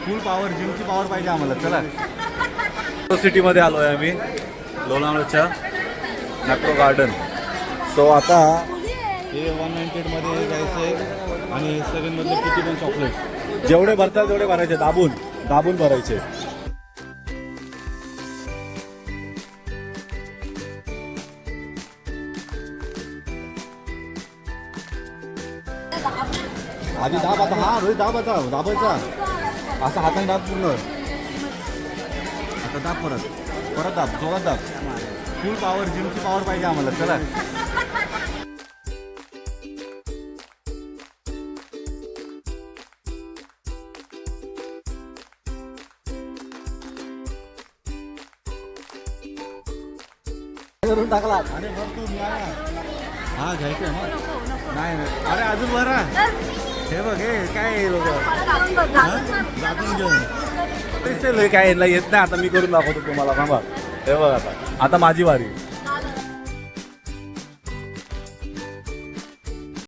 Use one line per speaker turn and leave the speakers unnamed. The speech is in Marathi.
फुल पॉवर, जिमची पॉवर पाहिजे आम्हाला. चला सिटीमध्ये आलो आहे आम्ही, लोणावळ्याच्या मॅप्रो गार्डन. सो आता हे 198 मध्ये जायचं आहे आणि 7 मधले किती पण चॉकलेट जेवढे भरतात तेवढे भरायचे, दाबून दाबून भरायचे. आधी दाब, आता हा रोहित दाब, आता दाबायचा असा हाताने दाब पूर्ण. आता दाब, परत परत दाब, जोरात दाब. फुल पॉवर, जिमची पॉवर पाहिजे आम्हाला. चला करून टाकला. अरे बघ तू, हा घ्यायचं ना. नाही अरे अजून बरा. हे बघ, हे काय लोक जातून घेऊन काय येत नाही. आता मी करून दाखवतो तुम्हाला. थांबा, हे बघ आता माझी वारी.